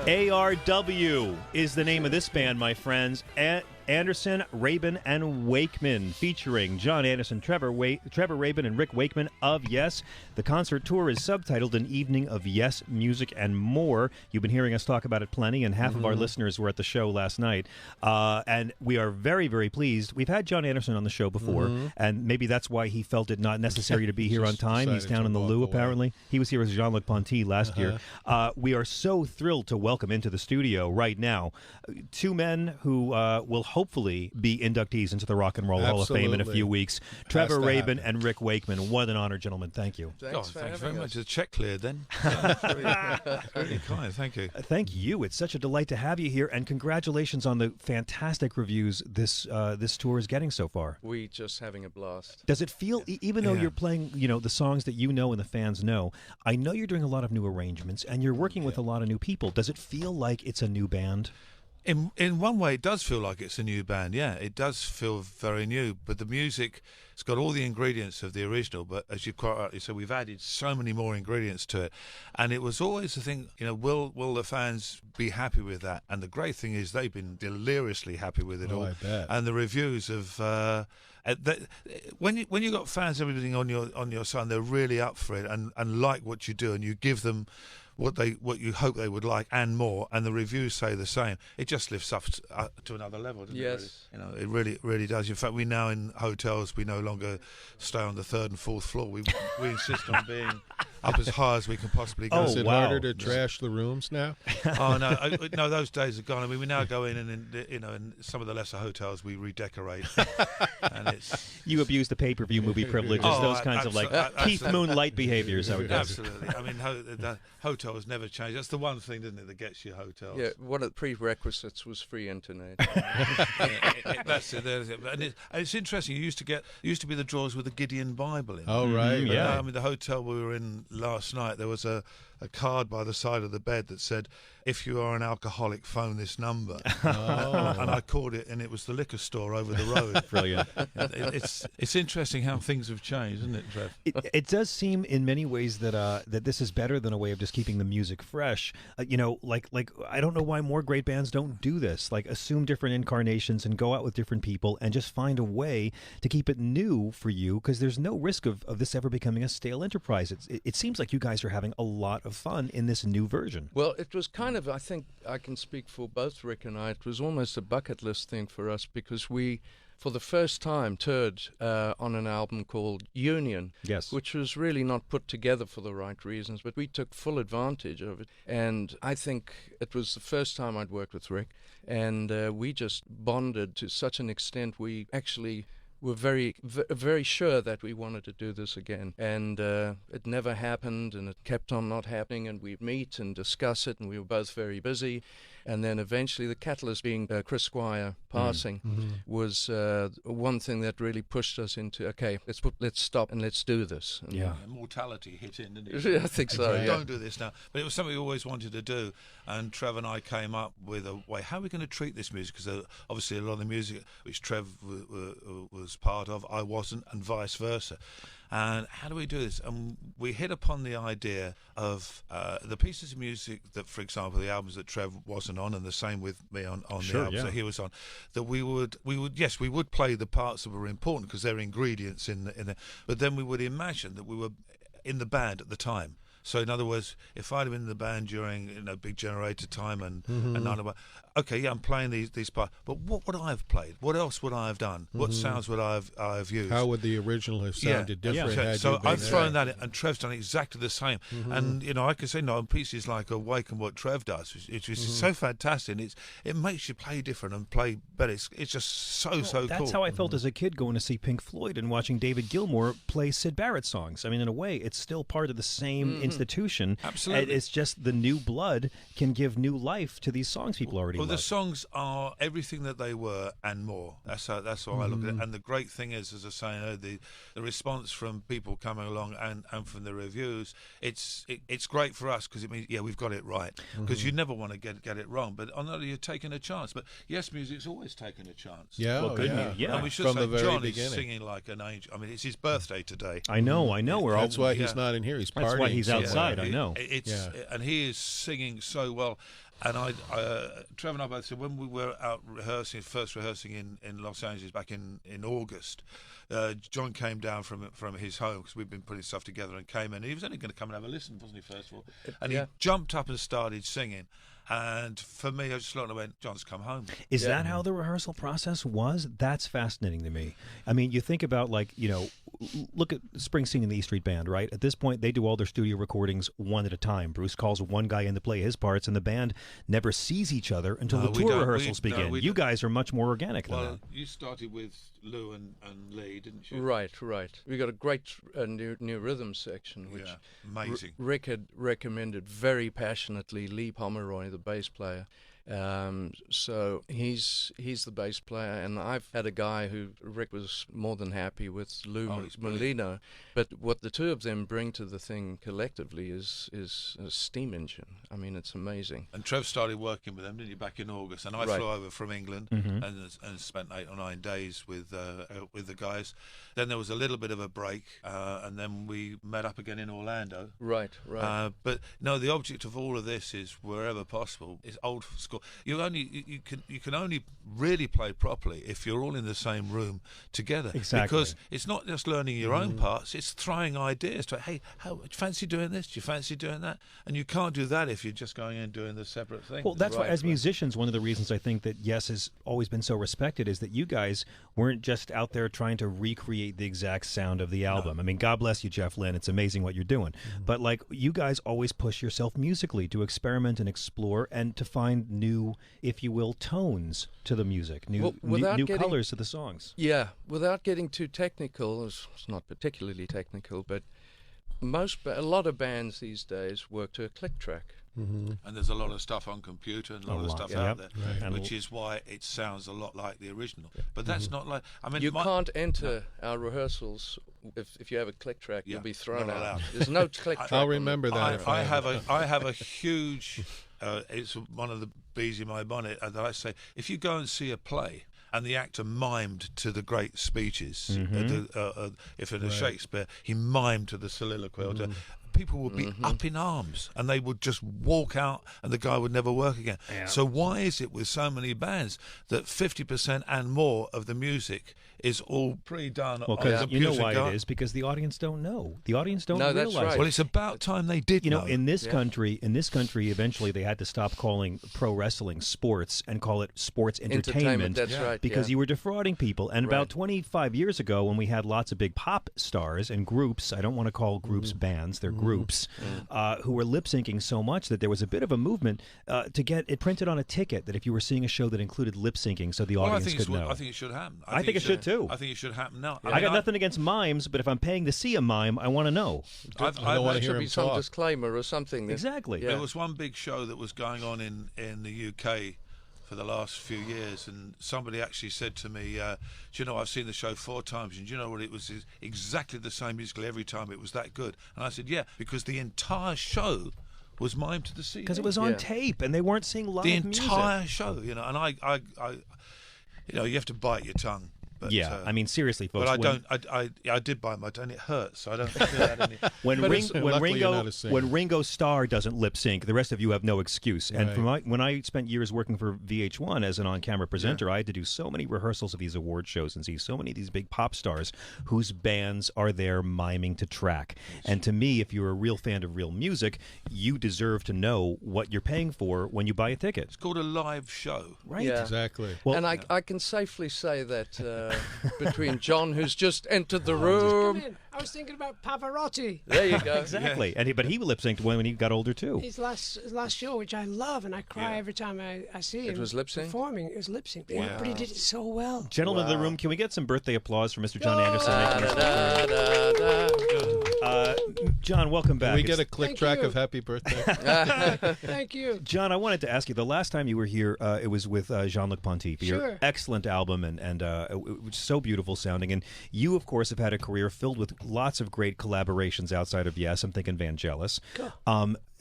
ARW is the name of this band, my friends. Anderson, Rabin, and Wakeman, featuring John Anderson, Trevor Rabin, and Rick Wakeman of Yes. The concert tour is subtitled An Evening of Yes Music and More. You've been hearing us talk about it plenty, and half of our listeners were at the show last night. And we are very, very pleased. We've had John Anderson on the show before, and maybe that's why he felt it not necessary to be here on time. He's down in the Lou, apparently. He was here as Jean-Luc Ponty last year. We are so thrilled to welcome into the studio right now two men who will hopefully be inductees into the Rock and Roll Hall of Fame in a few weeks. Trevor Rabin and Rick Wakeman. What an honor, gentlemen. Thank you. Thanks very much. The check cleared then. Very kind. Thank you. Thank you. It's such a delight to have you here, and congratulations on the fantastic reviews this tour is getting so far. We're just having a blast. Does it feel, even though you're playing, the songs that you know and the fans know, I know you're doing a lot of new arrangements and you're working with a lot of new people. Does it feel like it's a new band? In one way, it does feel like it's a new band. Yeah, it does feel very new. But the music, it's got all the ingredients of the original. But as you quite rightly said, we've added so many more ingredients to it. And it was always the thing, will the fans be happy with that? And the great thing is they've been deliriously happy with it all. I bet. And the reviews of when you got fans, everything on your side, they're really up for it and like what you do, and you give them what you hope they would like and more, and the reviews say the same. It just lifts up to another level, doesn't it? Really? It really does. In fact, we now in hotels we no longer stay on the third and fourth floor. We insist on being up as high as we can possibly go. Is it harder to trash the rooms now? Oh no, those days are gone. I mean, we now go in and in some of the lesser hotels we redecorate, and it's you abuse the pay-per-view movie privileges, those kinds of Keith Moon light behaviors. I would guess. Absolutely. I mean, the hotels never change. That's the one thing, isn't it, that gets you hotels. Yeah, one of the prerequisites was free internet. That's it. And it's interesting. Used to be the drawers with the Gideon Bible in. Oh right, yeah. I mean, the hotel we were in last night, there was a card by the side of the bed that said, "If you are an alcoholic, phone this number." And I called it, and it was the liquor store over the road. Brilliant. It's interesting how things have changed, isn't it, Trev? It does seem in many ways that this is better than a way of just keeping the music fresh. I don't know why more great bands don't do this. Like, assume different incarnations and go out with different people and just find a way to keep it new for you, because there's no risk of this ever becoming a stale enterprise. It seems like you guys are having a lot of fun in this new version. Well, it was kind of, I think I can speak for both Rick and I, it was almost a bucket list thing for us, because we, for the first time, toured on an album called Union, which was really not put together for the right reasons, but we took full advantage of it. And I think it was the first time I'd worked with Rick, and we just bonded to such an extent we actually were very, very sure that we wanted to do this again. And it never happened, and it kept on not happening, and we'd meet and discuss it, and we were both very busy. And then eventually the catalyst being Chris Squire passing was one thing that really pushed us into, okay, let's stop and let's do this. And mortality hit in, didn't it? I think so, yeah. Don't do this now. But it was something we always wanted to do, and Trev and I came up with a way, how are we going to treat this music? Because obviously a lot of the music which Trev was part of, I wasn't, and vice versa. And how do we do this? And we hit upon the idea of the pieces of music that, for example, the albums that Trev wasn't on, and the same with me on the albums that he was on, that we would play the parts that were important because they're ingredients in the, but then we would imagine that we were in the band at the time. So in other words, if I'd have been in the band during Big Generator time and I'm playing these parts, but what would I have played? What else would I have done? What sounds would I have used? How would the original have sounded different? So I've thrown that in, and Trev's done exactly the same. And I can say on pieces like Awaken, what Trev does, which is so fantastic. And it makes you play different and play better. It's just so cool. That's how I felt as a kid going to see Pink Floyd and watching David Gilmour play Syd Barrett songs. I mean, in a way, it's still part of the same institution. Absolutely. It's just the new blood can give new life to these songs people already love. The songs are everything that they were and more. That's how I look at it. And the great thing is, as I say, the response from people coming along and from the reviews, it's great for us because it means we've got it right. Because you never want to get it wrong. But on the other, you're taking a chance. But Yes Music's always taken a chance. And we should say John is singing like an angel. I mean, it's his birthday today. I know. That's why he's not in here. He's partying. That's why he's outside. I know. And he is singing so well. And Trevor and I both said when we were out first rehearsing in Los Angeles back in August, John came down from his home because we'd been putting stuff together and came in. He was only going to come and have a listen, wasn't he, first of all? And he jumped up and started singing. And for me, I just looked and I went, John's come home. Is that how the rehearsal process was? That's fascinating to me. I mean, you think about, like, you know, look at Springsteen and the E Street Band, right? At this point, they do all their studio recordings one at a time. Bruce calls one guy in to play his parts, and the band never sees each other until the tour rehearsals begin. You guys are much more organic than that. Well, you started with Lou and Lee, didn't you? Right. We got a great new rhythm section, which amazing. Rick had recommended very passionately. Lee Pomeroy, the bass player. So he's the bass player, and I've had a guy who Rick was more than happy with, Lou Molino. But what the two of them bring to the thing collectively is a steam engine. I mean, it's amazing. And Trev started working with them, didn't you, back in August? And I flew over from England and spent 8 or 9 days with the guys. Then there was a little bit of a break, and then we met up again in Orlando. Right. But no, the object of all of this is, wherever possible, is old school. You can only really play properly if you're all in the same room together. Exactly. Because it's not just learning your own parts; it's throwing ideas. Hey, do you fancy doing this? Do you fancy doing that? And you can't do that if you're just going in and doing the separate things. Well, that's why, as musicians, one of the reasons I think that Yes has always been so respected is that you guys weren't just out there trying to recreate the exact sound of the album. I mean, God bless you, Jeff Lynne. It's amazing what you're doing. But, like, you guys always push yourself musically to experiment and explore and to find new, if you will, tones to the music, new colors to the songs. Yeah, without getting too technical, it's not particularly technical, but a lot of bands these days work to a click track. And there's a lot of stuff on computer and a lot of stuff out there, which is why it sounds a lot like the original. But that's not like, I mean, you can't enter our rehearsals if you have a click track. You'll be thrown out. There's no click track. I'll remember that. I have a huge. It's one of the bees in my bonnet that I say, if you go and see a play and the actor mimed to the great speeches, if in a Shakespeare he mimed to the soliloquy, or people would be up in arms and they would just walk out and the guy would never work again. So why is it with so many bands that 50% and more of the music is all pre-done? Well, because you know why it is, because the audience don't know. The audience don't realize. That's right. Well, it's about time they did. You know, in this country, eventually they had to stop calling pro wrestling sports and call it sports entertainment. That's right. Because you were defrauding people. And about 25 years ago, when we had lots of big pop stars and groups, I don't want to call groups bands, they're groups, who were lip syncing so much that there was a bit of a movement to get it printed on a ticket that if you were seeing a show that included lip syncing, so the audience could know. I think it should happen. I think it should too. I think it should happen now. I got nothing against mimes, but if I'm paying to see a mime, I want to know. I don't want to hear him him some talk. disclaimer or something. Exactly. There was one big show that was going on in the UK for the last few years, and somebody actually said to me, do you know, I've seen the show 4 times, and do you know what, it was exactly the same musical every time. It was that good. And I said, yeah, because the entire show was mimed to the CD. Because it was on tape, and they weren't seeing live music. The entire show, you know, and I you know, you have to bite your tongue. But, I mean, seriously, folks. But I did bite my tongue. It hurts, so I don't feel that anymore. When Ringo Starr doesn't lip sync, the rest of you have no excuse. And when I spent years working for VH1 as an on-camera presenter, I had to do so many rehearsals of these award shows and see so many of these big pop stars whose bands are there miming to track. And to me, if you're a real fan of real music, you deserve to know what you're paying for when you buy a ticket. It's called a live show. Right. Yeah. Exactly. Well, and I can safely say that between John, who's just entered the room. I was thinking about Pavarotti. There you go. Exactly. And but he lip synced when he got older too. His last show, which I love, and I cry every time I see him. It was lip sync? Performing. It was lip sync. Wow. But he did it so well. Gentlemen of the room, can we get some birthday applause for Mr. John Anderson? John, welcome back. Can we get a click track of Happy Birthday? Thank you. John, I wanted to ask you, the last time you were here, it was with Jean-Luc Ponty for your excellent album, and it was so beautiful sounding. And you, of course, have had a career filled with lots of great collaborations outside of Yes. I'm thinking Vangelis. Cool.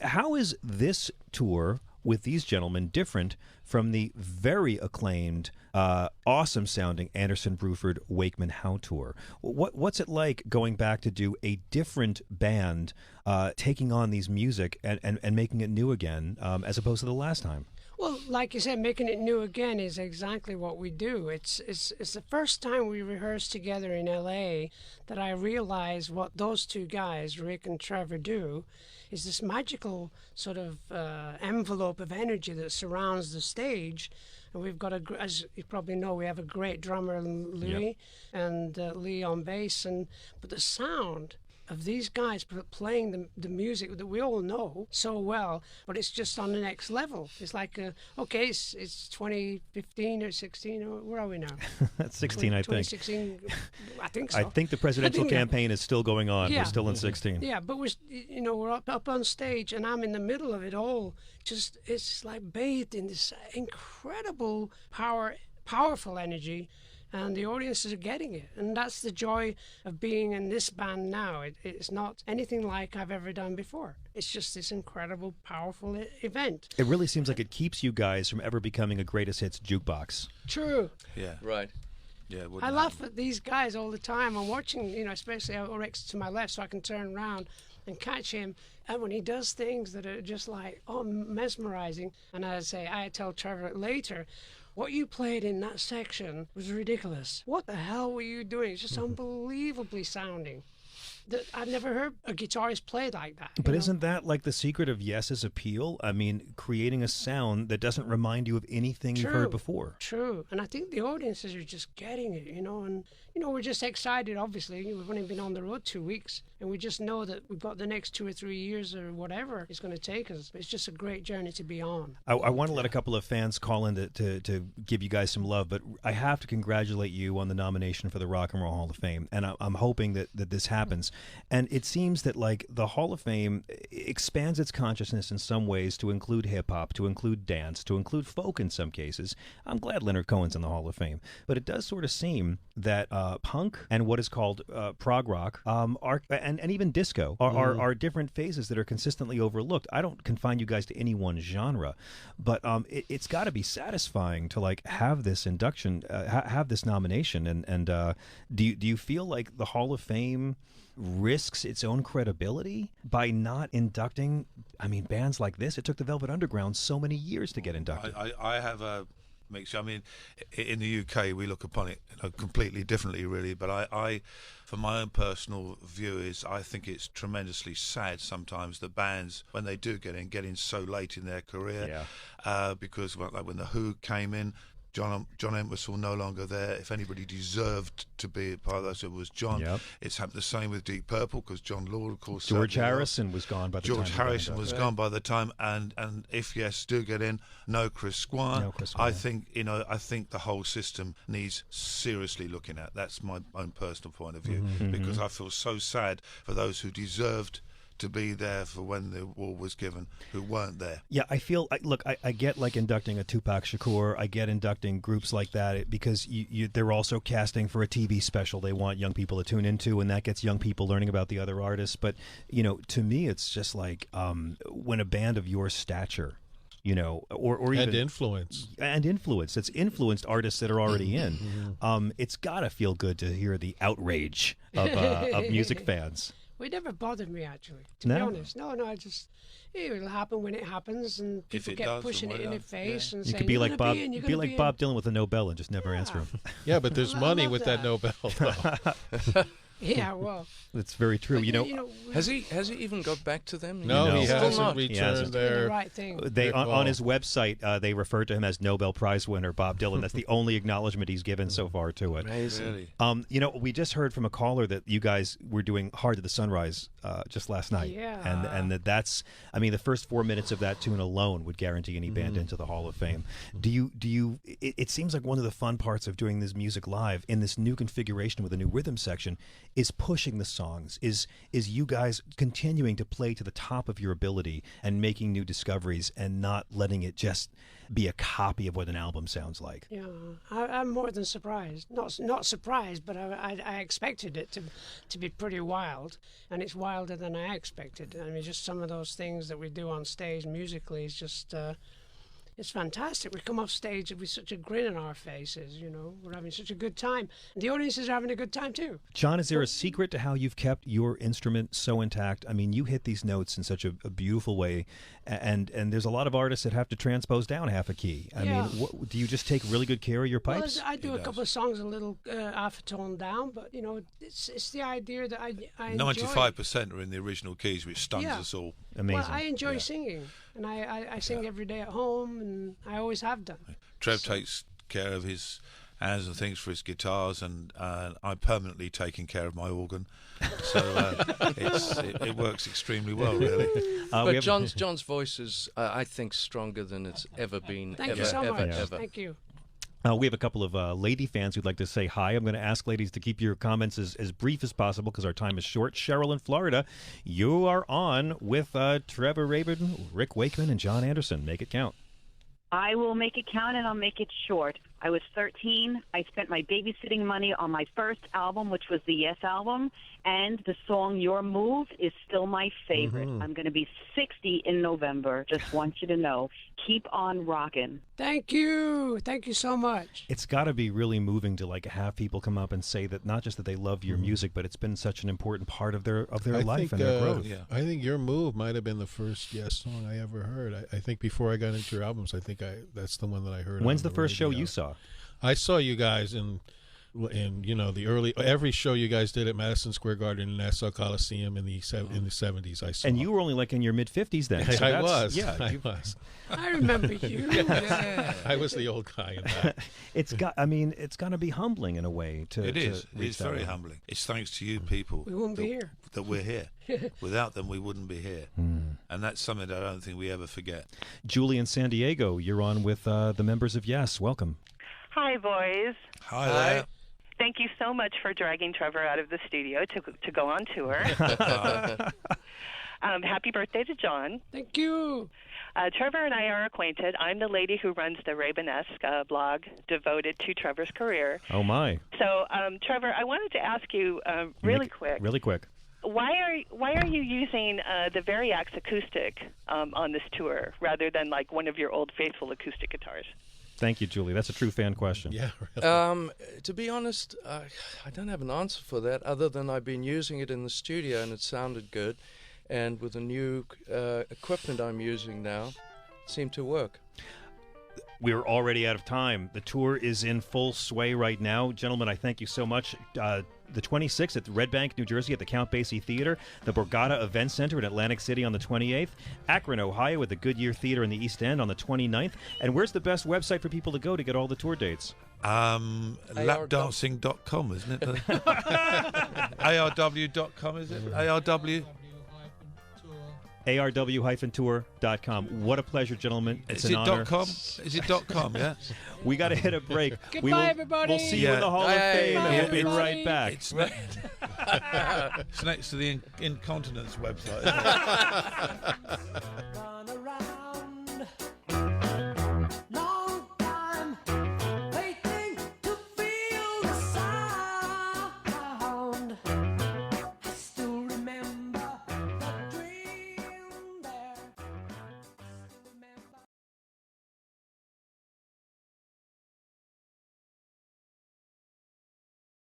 How is this tour with these gentlemen different from the very acclaimed, awesome-sounding Anderson, Bruford, Wakeman How tour? What's it like going back to do a different band, taking on these music and making it new again, as opposed to the last time? Well, like you said, making it new again is exactly what we do. It's the first time we rehearsed together in L.A. that I realized what those two guys, Rick and Trevor, do is this magical sort of envelope of energy that surrounds the stage. And we've got as you probably know, we have a great drummer, Louis, and Lee on bass, but the sound of these guys playing the music that we all know so well, but it's just on the next level. It's like, okay, it's 2015 or 16, or where are we now? That's 16, I think. 2016, I think so. I think the presidential campaign is still going on. Yeah. We're still in 16. Yeah, but we're up on stage, and I'm in the middle of it all. It's like bathed in this incredible powerful energy. And the audiences are getting it. And that's the joy of being in this band now. It's not anything like I've ever done before. It's just this incredible, powerful event. It really seems like it keeps you guys from ever becoming a greatest hits jukebox. True. Yeah. Right. Yeah. I laugh at these guys all the time. I'm watching, especially Rex to my left, so I can turn around and catch him. And when he does things that are just like, mesmerizing. And I tell Trevor later, what you played in that section was ridiculous. What the hell were you doing? It's just unbelievably sounding. I've never heard a guitarist play like that. But isn't that like the secret of Yes's appeal? I mean, creating a sound that doesn't remind you of anything you've heard before. True. And I think the audiences are just getting it, and we're just excited, obviously. We've only been on the road 2 weeks, and we just know that we've got the next 2 or 3 years or whatever it's going to take us. It's just a great journey to be on. I want to let a couple of fans call in to give you guys some love, but I have to congratulate you on the nomination for the Rock and Roll Hall of Fame, and I'm hoping that this happens. And it seems that like the Hall of Fame expands its consciousness in some ways to include hip-hop, to include dance, to include folk in some cases. I'm glad Leonard Cohen's in the Hall of Fame, but it does sort of seem that punk and what is called prog rock and even disco are different phases that are consistently overlooked. I don't confine you guys to any one genre, but it's got to be satisfying to like have this induction, have this nomination, and do you feel like the Hall of Fame risks its own credibility by not inducting, bands like this? It took the Velvet Underground so many years to get inducted. I have a mixture. In the UK, we look upon it completely differently, really. But I, from my own personal view, I think it's tremendously sad sometimes that bands, when they do get in so late in their career, because like when the Who came in, John Entwistle no longer there. If anybody deserved to be a part of that, it was John. Yep. It's happened the same with Deep Purple, because John Lord, of course. George Harrison was gone by the time. George Harrison was gone by the time, and if Yes do get in, no Chris Squire. I think the whole system needs seriously looking at. That's my own personal point of view, because I feel so sad for those who deserved to be there for when the award was given, who weren't there. Yeah, I feel, I get like inducting a Tupac Shakur, I get inducting groups like that because they're also casting for a TV special they want young people to tune into, and that gets young people learning about the other artists. But, to me, it's just like when a band of your stature, or even influence. It's influenced artists that are already in. It's got to feel good to hear the outrage of music fans. It never bothered me, actually, to be honest. No, it'll happen when it happens, and people get pushing it in their face and saying, you could be like Bob Dylan with a Nobel and just never answer him. Yeah, but there's money with that Nobel, though. Yeah, well, that's very true. Has he even got back to them? No, he hasn't returned the right thing. They on his website they refer to him as Nobel Prize winner Bob Dylan. That's the only acknowledgement he's given so far to it. Amazing. Really? We just heard from a caller that you guys were doing Hard to the Sunrise just last night. Yeah. And that's the first 4 minutes of that tune alone would guarantee any band into the Hall of Fame. Do you? It seems like one of the fun parts of doing this music live in this new configuration with a new rhythm section is pushing the songs, is you guys continuing to play to the top of your ability and making new discoveries and not letting it just be a copy of what an album sounds like. Yeah, I'm more than surprised. Not surprised, but I expected it to be pretty wild, and it's wilder than I expected. I mean, just some of those things that we do on stage musically is just... it's fantastic. We come off stage with such a grin on our faces, you know. We're having such a good time. And the audience is having a good time, too. John, is there a secret to how you've kept your instrument so intact? I mean, you hit these notes in such a beautiful way, and there's a lot of artists that have to transpose down half a key. I mean, do you just take really good care of your pipes? Well, I do a couple of songs a little half a tone down, but, you know, it's the idea that I enjoy. 95% are in the original keys, which stuns us all. Amazing. Well, I enjoy singing, and I sing every day at home, and I always have done. Trev takes care of his hands and things for his guitars, and I'm permanently taking care of my organ. So it works extremely well, really. But John's voice is, I think, stronger than it's ever been. Thank you so much. Thank you. We have a couple of lady fans who'd like to say hi. I'm going to ask ladies to keep your comments as brief as possible because our time is short. Cheryl in Florida, you are on with Trevor Rabin, Rick Wakeman, and John Anderson. Make it count. I will make it count, and I'll make it short. I was 13. I spent my babysitting money on my first album, which was the Yes album, and the song Your Move is still my favorite. I'm going to be 60 in November. Just want you to know. Keep on rocking. Thank you. Thank you so much. It's got to be really moving to have people come up and say that not just that they love your music, but it's been such an important part of their life and their growth. Yeah. I think Your Move might have been the first Yes song I ever heard. I think before I got into your albums, I think that's the one that I heard. When's the first show you saw? I saw you guys in the early every show you guys did at Madison Square Garden and Nassau Coliseum in the 70s. I saw. And you were only in your mid-50s then. So I was. I remember you. Yeah. I was the old guy in that. It's got to be humbling in a way to. It is. It's very humbling. It's thanks to you people. We wouldn't be here. That we're here. Without them, we wouldn't be here. And that's something that I don't think we ever forget. Julie in San Diego, you're on with the members of Yes. Welcome. Hi, boys. Hi there. Thank you so much for dragging Trevor out of the studio to go on tour. Happy birthday to John. Thank you. Trevor and I are acquainted. I'm the lady who runs the Rabenesque blog devoted to Trevor's career. Oh, my. So, Trevor, I wanted to ask you really quick. Why are you using the Variax acoustic on this tour rather than like one of your old faithful acoustic guitars? Thank you, Julie. That's a true fan question. Yeah, really. To be honest, I don't have an answer for that other than I've been using it in the studio and it sounded good. And with the new equipment I'm using now, it seemed to work. We're already out of time. The tour is in full sway right now. Gentlemen, I thank you so much. The 26th at Red Bank, New Jersey at the Count Basie Theater, the Borgata Event Center in Atlantic City on the 28th, Akron, Ohio at the Goodyear Theater in the East End on the 29th. And where's the best website for people to go to get all the tour dates? Lapdancing.com, isn't it? ARW.com, is it? ARW? ARW-tour.com. What a pleasure, gentlemen. It's an honor. .com? Is it .com, yeah? We got to hit a break. Goodbye, everybody. We'll see you in the Hall of Fame, and we'll be right back. It's next to the Incontinence website.